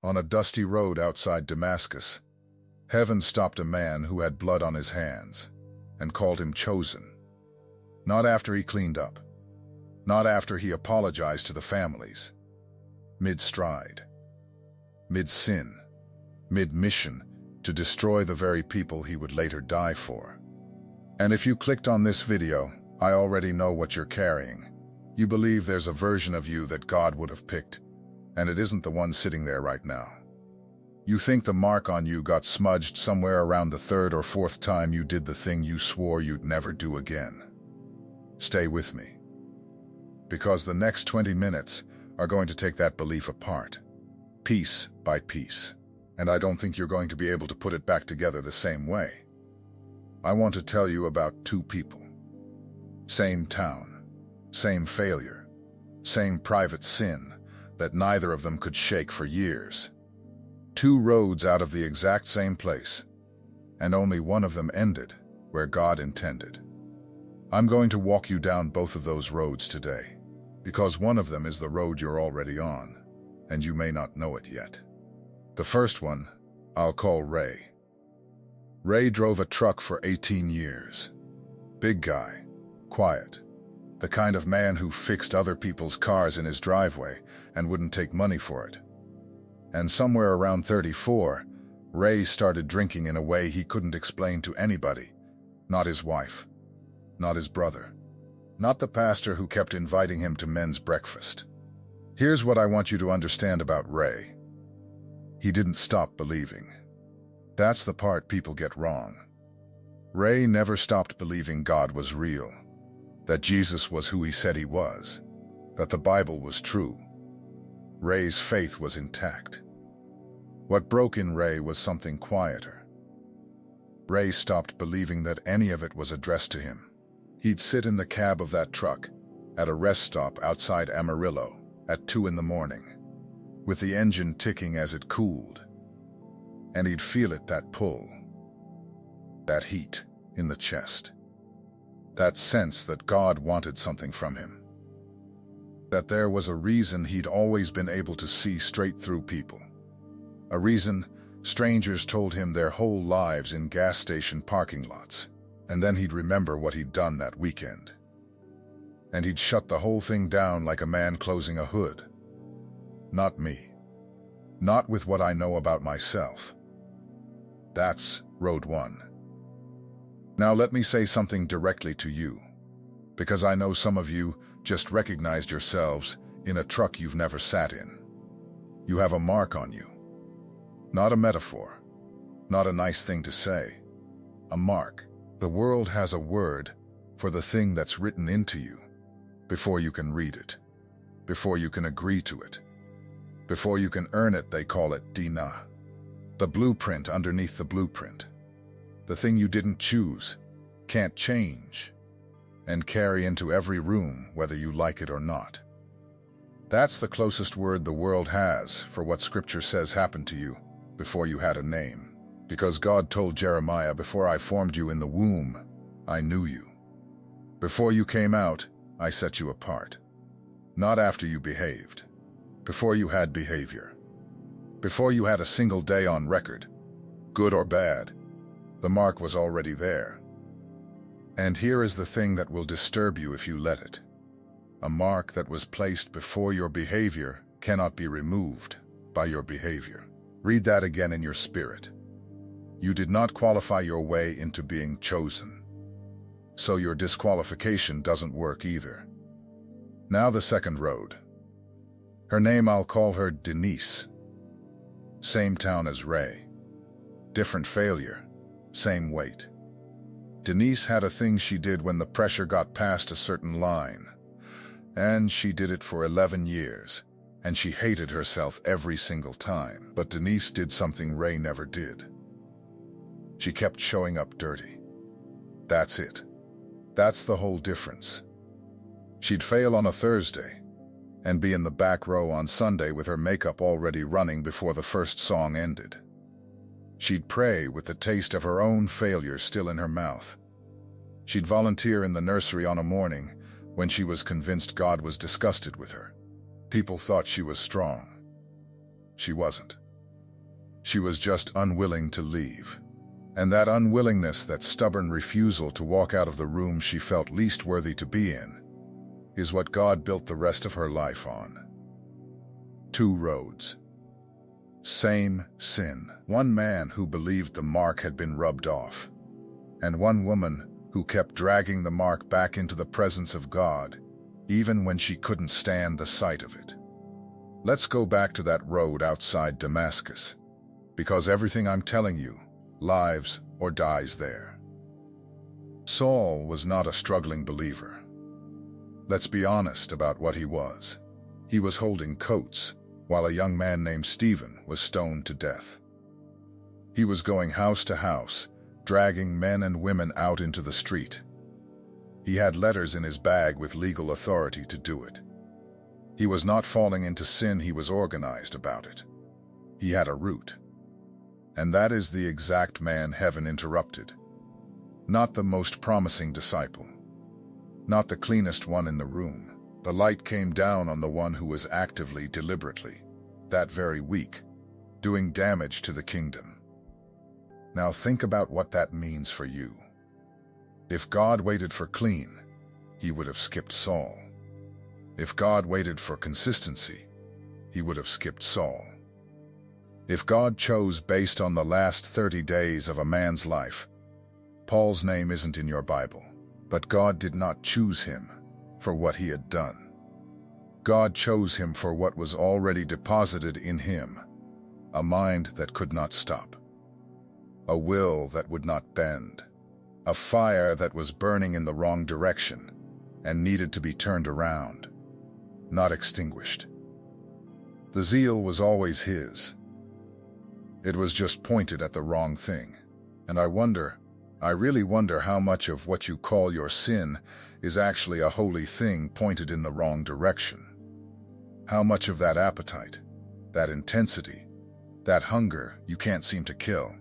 On a dusty road outside Damascus, heaven stopped a man who had blood on his hands and called him chosen. Not after he cleaned up, not after he apologized to the families. Mid-stride, mid-sin, mid-mission to destroy the very people he would later die for. And if you clicked on this video, I already know what you're carrying. You believe there's a version of you that God would have picked, and it isn't the one sitting there right now. You think the mark on you got smudged somewhere around the third or fourth time you did the thing you swore you'd never do again. Stay with me, because the next 20 minutes are going to take that belief apart, piece by piece, and I don't think you're going to be able to put it back together the same way. I want to tell you about two people. Same town, same failure, same private sin that neither of them could shake for years. Two roads out of the exact same place, and only one of them ended where God intended. I'm going to walk you down both of those roads today, because one of them is the road you're already on, and you may not know it yet. The first one, I'll call Ray. Ray drove a truck for 18 years. Big guy, quiet, the kind of man who fixed other people's cars in his driveway and wouldn't take money for it. And somewhere around 34, Ray started drinking in a way he couldn't explain to anybody. Not his wife, not his brother, not the pastor who kept inviting him to men's breakfast. Here's what I want you to understand about Ray. He didn't stop believing. That's the part people get wrong. Ray never stopped believing God was real, that Jesus was who he said he was, that the Bible was true. Ray's faith was intact. What broke in Ray was something quieter. Ray stopped believing that any of it was addressed to him. He'd sit in the cab of that truck at a rest stop outside Amarillo at 2 in the morning, with the engine ticking as it cooled, and he'd feel it, that pull, that heat in the chest, that sense that God wanted something from him, that there was a reason he'd always been able to see straight through people, a reason strangers told him their whole lives in gas station parking lots, and then he'd remember what he'd done that weekend. And he'd shut the whole thing down like a man closing a hood. Not me. Not with what I know about myself. That's road one. Now let me say something directly to you, because I know some of you just recognized yourselves in a truck you've never sat in. You have a mark on you. Not a metaphor, not a nice thing to say. A mark. The world has a word for the thing that's written into you before you can read it, before you can agree to it, before you can earn it. They call it DNA. The blueprint underneath the blueprint. The thing you didn't choose, can't change, and carry into every room whether you like it or not. That's the closest word the world has for what Scripture says happened to you before you had a name. Because God told Jeremiah, before I formed you in the womb, I knew you. Before you came out, I set you apart. Not after you behaved. Before you had behavior. Before you had a single day on record, good or bad, the mark was already there. And here is the thing that will disturb you if you let it. A mark that was placed before your behavior cannot be removed by your behavior. Read that again in your spirit. You did not qualify your way into being chosen. So your disqualification doesn't work either. Now the second road. Her name, I'll call her Denise. Same town as Ray. Different failure, same weight. Denise had a thing she did when the pressure got past a certain line. And she did it for 11 years. And she hated herself every single time. But Denise did something Ray never did. She kept showing up dirty. That's it. That's the whole difference. She'd fail on a Thursday and be in the back row on Sunday with her makeup already running before the first song ended. She'd pray with the taste of her own failure still in her mouth. She'd volunteer in the nursery on a morning when she was convinced God was disgusted with her. People thought she was strong. She wasn't. She was just unwilling to leave. And that unwillingness, that stubborn refusal to walk out of the room she felt least worthy to be in, is what God built the rest of her life on. 2 roads. Same sin. One man who believed the mark had been rubbed off, and one woman who kept dragging the mark back into the presence of God, even when she couldn't stand the sight of it. Let's go back to that road outside Damascus, because everything I'm telling you lives or dies there. Saul was not a struggling believer. Let's be honest about what he was. He was holding coats, while a young man named Stephen was stoned to death. He was going house to house, dragging men and women out into the street. He had letters in his bag with legal authority to do it. He was not falling into sin, he was organized about it. He had a root. And that is the exact man heaven interrupted. Not the most promising disciple. Not the cleanest one in the room. The light came down on the one who was actively, deliberately, that very week, doing damage to the kingdom. Now think about what that means for you. If God waited for clean, he would have skipped Saul. If God waited for consistency, he would have skipped Saul. If God chose based on the last 30 days of a man's life, Paul's name isn't in your Bible. But God did not choose him for what he had done. God chose him for what was already deposited in him, a mind that could not stop, a will that would not bend, a fire that was burning in the wrong direction and needed to be turned around, not extinguished. The zeal was always his. It was just pointed at the wrong thing. And I really wonder how much of what you call your sin is actually a holy thing pointed in the wrong direction. How much of that appetite, that intensity, that hunger you can't seem to kill,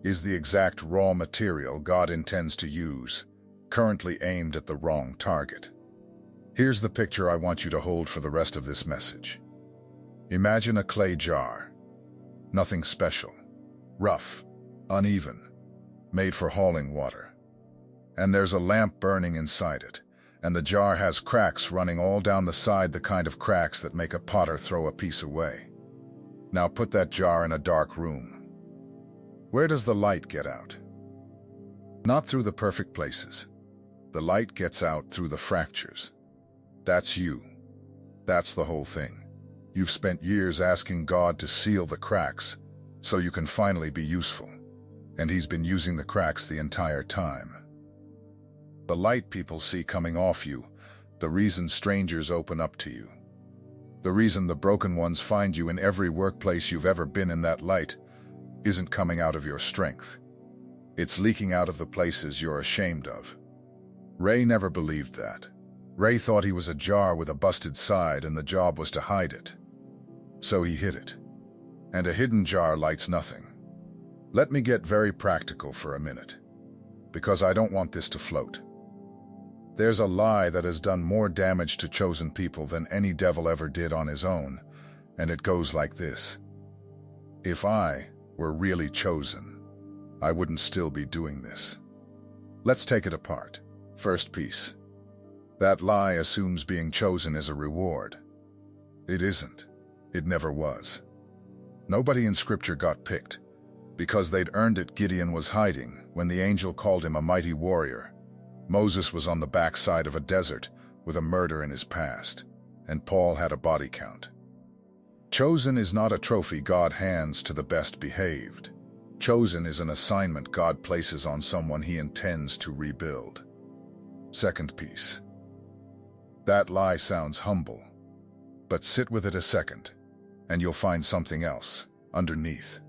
is the exact raw material God intends to use, currently aimed at the wrong target. Here's the picture I want you to hold for the rest of this message. Imagine a clay jar. Nothing special. Rough, uneven, made for hauling water. And there's a lamp burning inside it, and the jar has cracks running all down the side, the kind of cracks that make a potter throw a piece away. Now put that jar in a dark room. Where does the light get out? Not through the perfect places. The light gets out through the fractures. That's you. That's the whole thing. You've spent years asking God to seal the cracks so you can finally be useful. And he's been using the cracks the entire time. The light people see coming off you, the reason strangers open up to you, the reason the broken ones find you in every workplace you've ever been in, that light isn't coming out of your strength. It's leaking out of the places you're ashamed of. Ray never believed that. Ray thought he was a jar with a busted side and the job was to hide it. So he hid it. And a hidden jar lights nothing. Let me get very practical for a minute, because I don't want this to float. There's a lie that has done more damage to chosen people than any devil ever did on his own, and it goes like this. If I were really chosen, I wouldn't still be doing this. Let's take it apart. First piece. That lie assumes being chosen is a reward. It isn't. It never was. Nobody in Scripture got picked because they'd earned it. Gideon was hiding when the angel called him a mighty warrior. Moses was on the backside of a desert with a murder in his past, and Paul had a body count. Chosen is not a trophy God hands to the best behaved. Chosen is an assignment God places on someone he intends to rebuild. Second piece. That lie sounds humble, but sit with it a second, and you'll find something else underneath.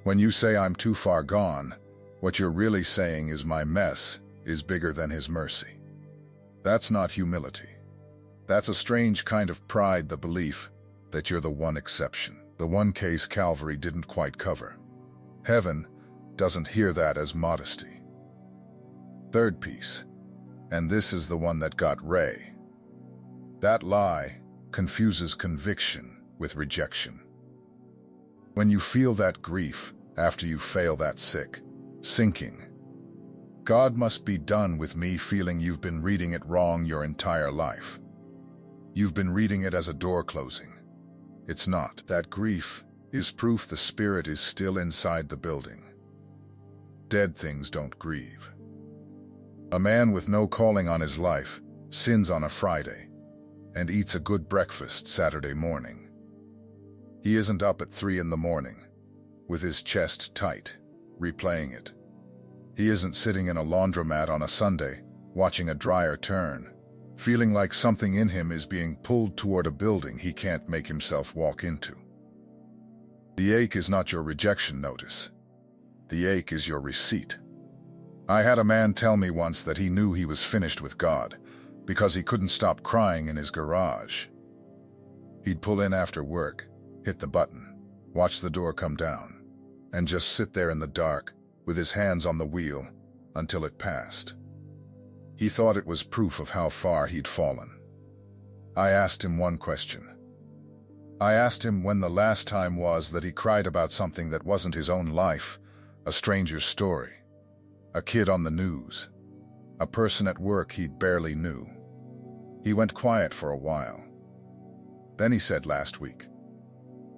When you say I'm too far gone, what you're really saying is my mess is bigger than his mercy. That's not humility. That's a strange kind of pride, the belief that you're the one exception, the one case Calvary didn't quite cover. Heaven doesn't hear that as modesty. Third piece, and this is the one that got Ray. That lie confuses conviction with rejection. When you feel that grief after you fail that sick, sinking, God must be done with me feeling you've been reading it wrong your entire life. You've been reading it as a door closing. It's not. That grief is proof the spirit is still inside the building. Dead things don't grieve. A man with no calling on his life sins on a Friday and eats a good breakfast Saturday morning. He isn't up at 3 in the morning, with his chest tight, replaying it. He isn't sitting in a laundromat on a Sunday, watching a dryer turn, feeling like something in him is being pulled toward a building he can't make himself walk into. The ache is not your rejection notice. The ache is your receipt. I had a man tell me once that he knew he was finished with God because he couldn't stop crying in his garage. He'd pull in after work, hit the button, watch the door come down, and just sit there in the dark with his hands on the wheel until it passed. He thought it was proof of how far he'd fallen. I asked him one question. I asked him when the last time was that he cried about something that wasn't his own life, a stranger's story, a kid on the news, a person at work he barely knew. He went quiet for a while. Then he said last week,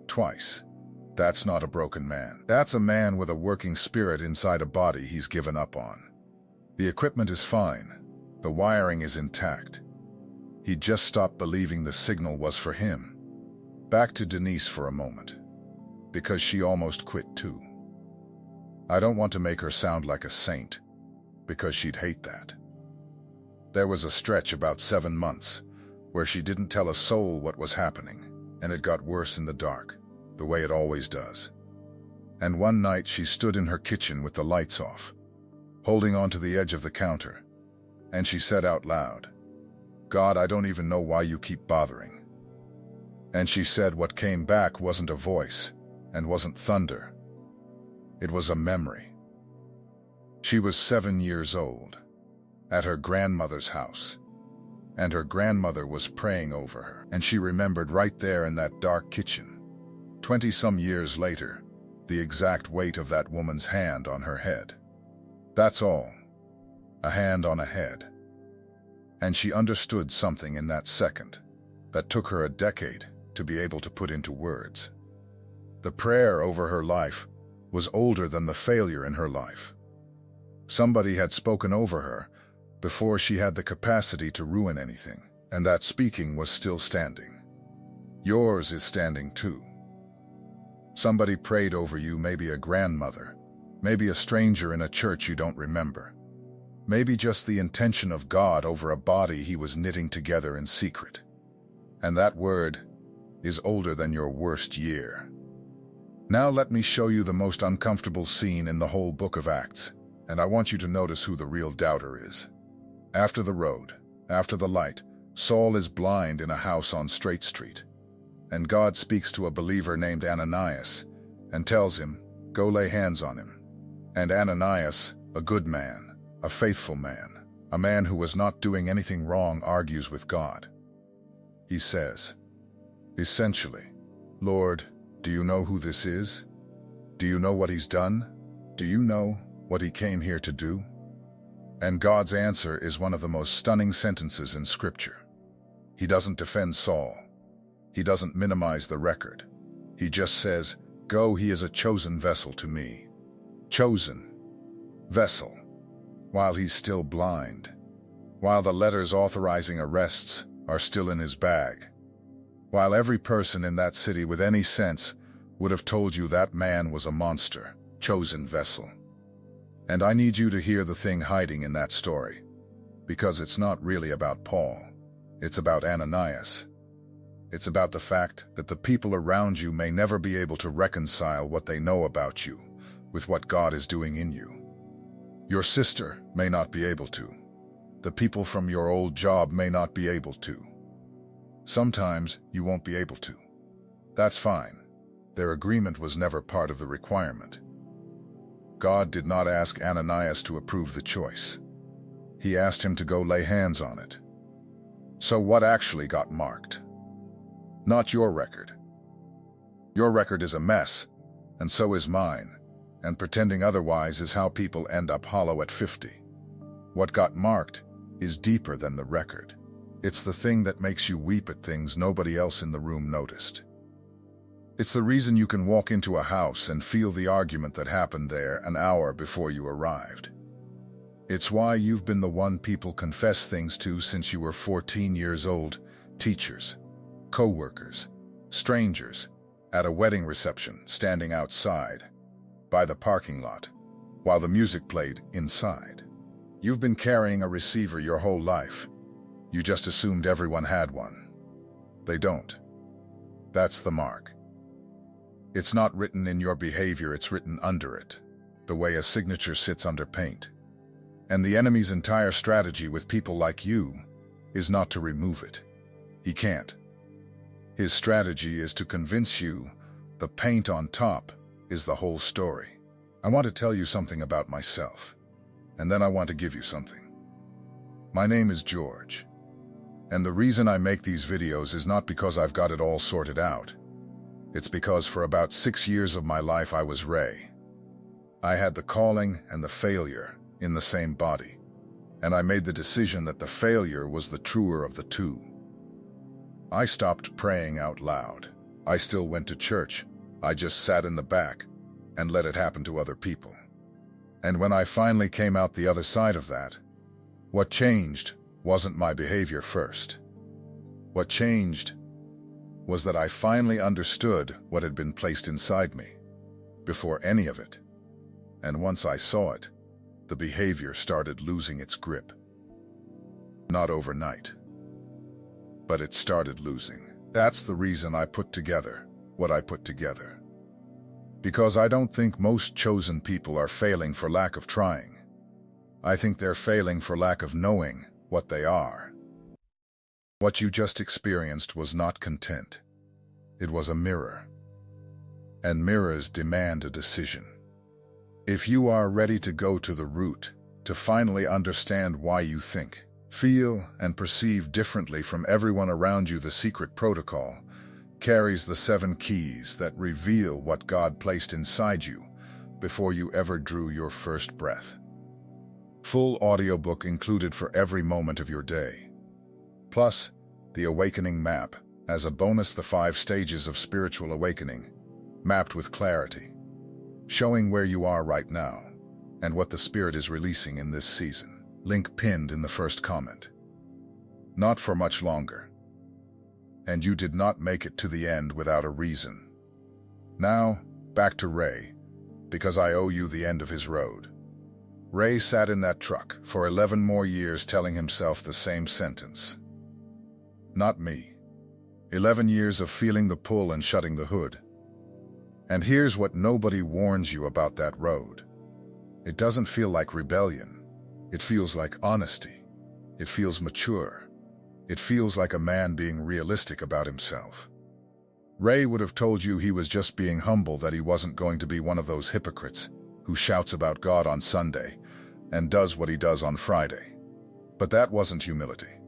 twice, "That's not a broken man. That's a man with a working spirit inside a body he's given up on. The equipment is fine. The wiring is intact. He just stopped believing the signal was for him." Back to Denise for a moment, because she almost quit too. I don't want to make her sound like a saint, because she'd hate that. There was a stretch about 7 months where she didn't tell a soul what was happening, and it got worse in the dark, the way it always does. And one night she stood in her kitchen with the lights off, holding onto the edge of the counter, and she said out loud, "God, I don't even know why you keep bothering." And she said what came back wasn't a voice and wasn't thunder. It was a memory. She was 7 years old, at her grandmother's house, and her grandmother was praying over her, and she remembered right there in that dark kitchen, 20-some years later, the exact weight of that woman's hand on her head. That's all. A hand on a head. And she understood something in that second that took her a decade to be able to put into words. The prayer over her life was older than the failure in her life. Somebody had spoken over her before she had the capacity to ruin anything, and that speaking was still standing. Yours is standing too. Somebody prayed over you, maybe a grandmother, maybe a stranger in a church you don't remember, maybe just the intention of God over a body he was knitting together in secret. And that word is older than your worst year. Now let me show you the most uncomfortable scene in the whole book of Acts, and I want you to notice who the real doubter is. After the road, after the light, Saul is blind in a house on Straight Street, and God speaks to a believer named Ananias and tells him, "Go lay hands on him." And Ananias, a good man, a faithful man, a man who was not doing anything wrong, argues with God. He says, essentially, "Lord, do you know who this is? Do you know what he's done? Do you know what he came here to do?" And God's answer is one of the most stunning sentences in Scripture. He doesn't defend Saul. He doesn't minimize the record. He just says, "Go, he is a chosen vessel to me." Chosen vessel. While he's still blind. While the letters authorizing arrests are still in his bag. While every person in that city with any sense would have told you that man was a monster, chosen vessel. And I need you to hear the thing hiding in that story, because it's not really about Paul. It's about Ananias. It's about the fact that the people around you may never be able to reconcile what they know about you with what God is doing in you. Your sister may not be able to. The people from your old job may not be able to. Sometimes you won't be able to. That's fine. Their agreement was never part of the requirement. God did not ask Ananias to approve the choice. He asked him to go lay hands on it. So what actually got marked? Not your record. Your record is a mess, and so is mine, and pretending otherwise is how people end up hollow at 50. What got marked is deeper than the record. It's the thing that makes you weep at things nobody else in the room noticed. It's the reason you can walk into a house and feel the argument that happened there an hour before you arrived. It's why you've been the one people confess things to since you were 14 years old: teachers, co-workers, strangers, at a wedding reception, standing outside, by the parking lot, while the music played inside. You've been carrying a receiver your whole life. You just assumed everyone had one. They don't. That's the mark. It's not written in your behavior, it's written under it, the way a signature sits under paint. And the enemy's entire strategy with people like you is not to remove it. He can't. His strategy is to convince you the paint on top is the whole story. I want to tell you something about myself, and then I want to give you something. My name is George, and the reason I make these videos is not because I've got it all sorted out. It's because for about 6 years of my life I was Ray. I had the calling and the failure in the same body, and I made the decision that the failure was the truer of the two. I stopped praying out loud. I still went to church. I just sat in the back and let it happen to other people. And when I finally came out the other side of that, what changed wasn't my behavior first. What changed was that I finally understood what had been placed inside me before any of it. And once I saw it, the behavior started losing its grip. Not overnight, but it started losing. That's the reason I put together what I put together. Because I don't think most chosen people are failing for lack of trying. I think they're failing for lack of knowing what they are. What you just experienced was not content. It was a mirror. And mirrors demand a decision. If you are ready to go to the root, to finally understand why you think, feel, and perceive differently from everyone around you, the secret protocol carries the 7 keys that reveal what God placed inside you before you ever drew your first breath. Full audiobook included for every moment of your day. Plus, the Awakening Map, as a bonus, the 5 stages of spiritual awakening, mapped with clarity, showing where you are right now and what the Spirit is releasing in this season. Link pinned in the first comment. Not for much longer. And you did not make it to the end without a reason. Now, back to Ray, because I owe you the end of his road. Ray sat in that truck for 11 more years telling himself the same sentence. Not me. 11 years of feeling the pull and shutting the hood. And here's what nobody warns you about that road. It doesn't feel like rebellion. It feels like honesty. It feels mature. It feels like a man being realistic about himself. Ray would have told you he was just being humble, that he wasn't going to be one of those hypocrites who shouts about God on Sunday and does what he does on Friday. But that wasn't humility.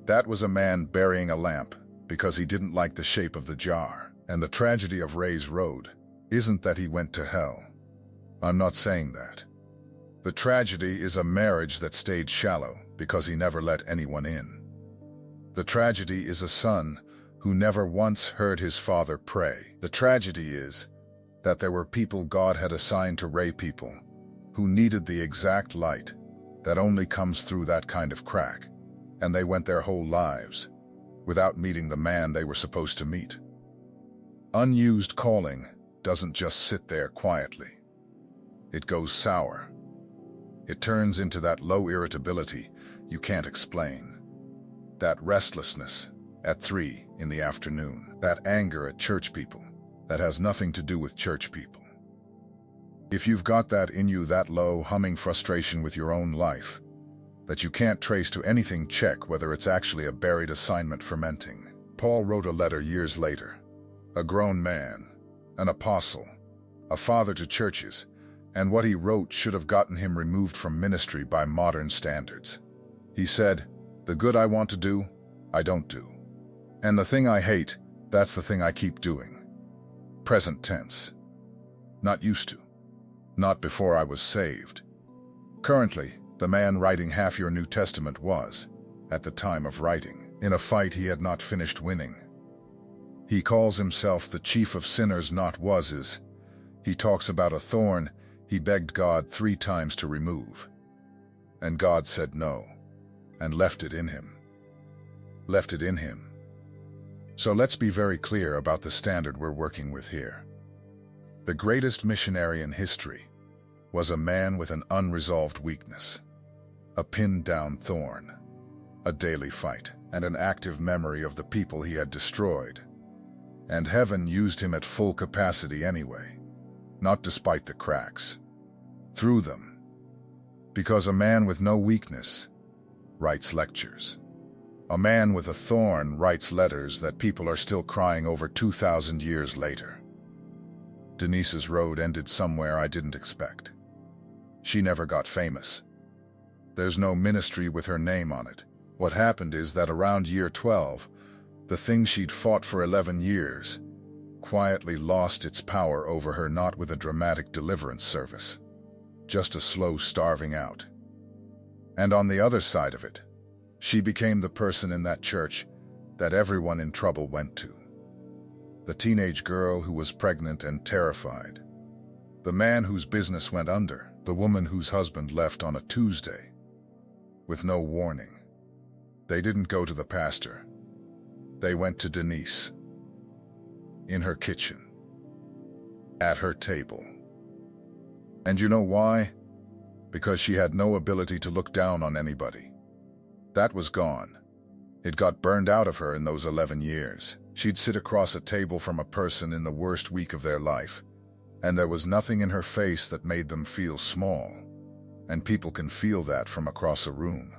That was a man burying a lamp because he didn't like the shape of the jar. And the tragedy of Ray's road isn't that he went to hell. I'm not saying that. The tragedy is a marriage that stayed shallow because he never let anyone in. The tragedy is a son who never once heard his father pray. The tragedy is that there were people God had assigned to Ray, people who needed the exact light that only comes through that kind of crack, and they went their whole lives without meeting the man they were supposed to meet. Unused calling doesn't just sit there quietly. It goes sour. It turns into that low irritability you can't explain. That restlessness at 3 in the afternoon. That anger at church people that has nothing to do with church people. If you've got that in you, that low humming frustration with your own life that you can't trace to anything, check whether it's actually a buried assignment fermenting. Paul wrote a letter years later. A grown man, an apostle, a father to churches, and what he wrote should have gotten him removed from ministry by modern standards. He said, "The good I want to do, I don't do. And the thing I hate, that's the thing I keep doing." Present tense. Not used to. Not before I was saved. Currently, the man writing half your New Testament was, at the time of writing, in a fight he had not finished winning. He calls himself the chief of sinners, not was. He talks about a thorn he begged God 3 times to remove. And God said no, and left it in him. Left it in him. So let's be very clear about the standard we're working with here. The greatest missionary in history was a man with an unresolved weakness, a pinned-down thorn, a daily fight, and an active memory of the people he had destroyed. And heaven used him at full capacity anyway, not despite the cracks, through them. Because a man with no weakness writes lectures. A man with a thorn writes letters that people are still crying over 2,000 years later. Denise's road ended somewhere I didn't expect. She never got famous. There's no ministry with her name on it. What happened is that around year 12, the thing she'd fought for 11 years quietly lost its power over her, not with a dramatic deliverance service, just a slow starving out. And on the other side of it, she became the person in that church that everyone in trouble went to. The teenage girl who was pregnant and terrified. The man whose business went under. The woman whose husband left on a Tuesday with no warning. They didn't go to the pastor. They went to Denise. In her kitchen. At her table. And you know why? Because she had no ability to look down on anybody. That was gone. It got burned out of her in those 11 years. She'd sit across a table from a person in the worst week of their life, and there was nothing in her face that made them feel small. And people can feel that from across a room.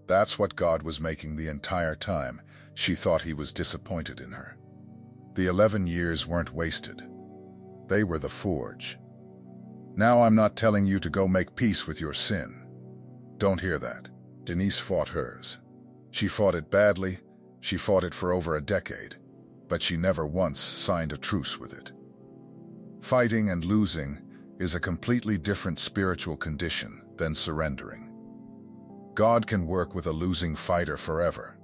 That's what God was making the entire time. She thought he was disappointed in her. The 11 years weren't wasted. They were the forge. Now I'm not telling you to go make peace with your sin. Don't hear that. Denise fought hers. She fought it badly. She fought it for over a decade, but she never once signed a truce with it. Fighting and losing is a completely different spiritual condition than surrendering. God can work with a losing fighter forever.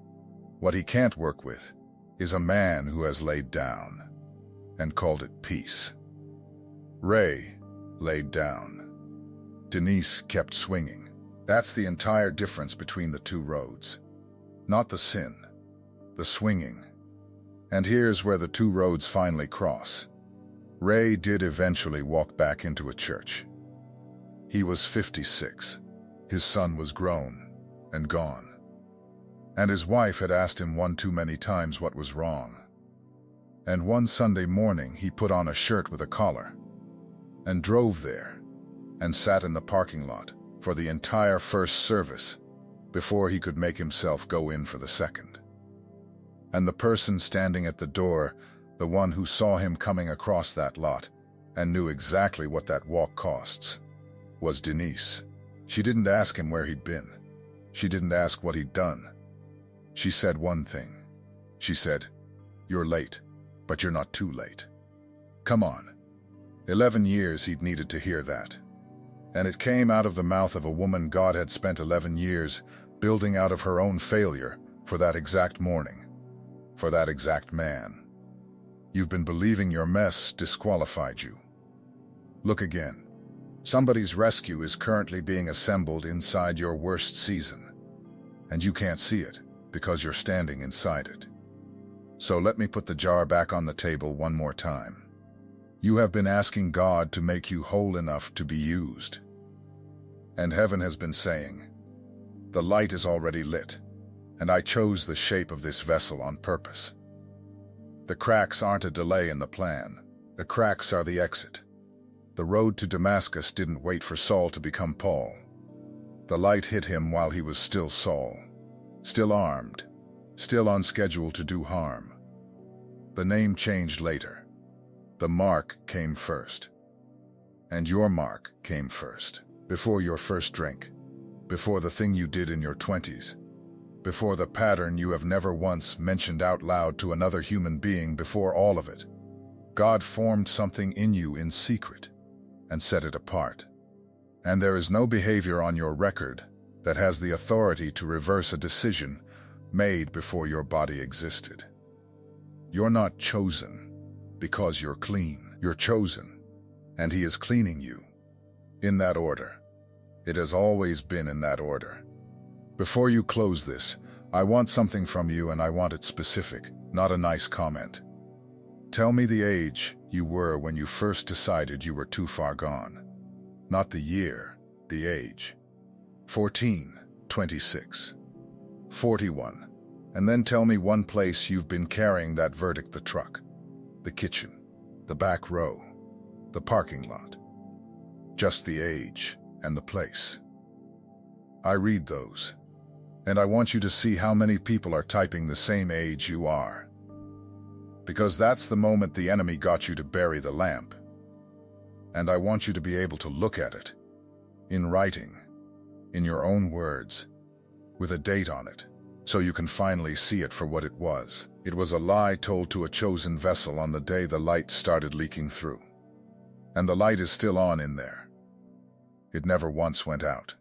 What he can't work with is a man who has laid down and called it peace. Ray laid down. Denise kept swinging. That's the entire difference between the two roads. Not the sin, the swinging. And here's where the two roads finally cross. Ray did eventually walk back into a church. He was 56. His son was grown and gone. And his wife had asked him one too many times what was wrong. And one Sunday morning he put on a shirt with a collar and drove there and sat in the parking lot for the entire first service before he could make himself go in for the second. And the person standing at the door, the one who saw him coming across that lot and knew exactly what that walk costs, was Denise. She didn't ask him where he'd been. She didn't ask what he'd done. She said one thing. She said, "You're late, but you're not too late. Come on." 11 years he'd needed to hear that. And it came out of the mouth of a woman God had spent 11 years building out of her own failure for that exact morning, for that exact man. You've been believing your mess disqualified you. Look again. Somebody's rescue is currently being assembled inside your worst season, and you can't see it because you're standing inside it. So let me put the jar back on the table one more time. You have been asking God to make you whole enough to be used. And heaven has been saying, "The light is already lit, and I chose the shape of this vessel on purpose." The cracks aren't a delay in the plan. The cracks are the exit. The road to Damascus didn't wait for Saul to become Paul. The light hit him while he was still Saul, still armed, still on schedule to do harm. The name changed later. The mark came first. And your mark came first. Before your first drink. Before the thing you did in your 20s. Before the pattern you have never once mentioned out loud to another human being. Before all of it. God formed something in you in secret and set it apart. And there is no behavior on your record that has the authority to reverse a decision made before your body existed. You're not chosen because you're clean. You're chosen, and He is cleaning you. In that order. It has always been in that order. Before you close this, I want something from you, and I want it specific, not a nice comment. Tell me the age you were when you first decided you were too far gone. Not the year, the age. 14, 26, 41. And then tell me one place you've been carrying that verdict: the truck, the kitchen, the back row, the parking lot. Just the age and the place. I read those, and I want you to see how many people are typing the same age you are. Because that's the moment the enemy got you to bury the lamp. And I want you to be able to look at it, in writing, in your own words, with a date on it, so you can finally see it for what it was. It was a lie told to a chosen vessel on the day the light started leaking through. And the light is still on in there. It never once went out.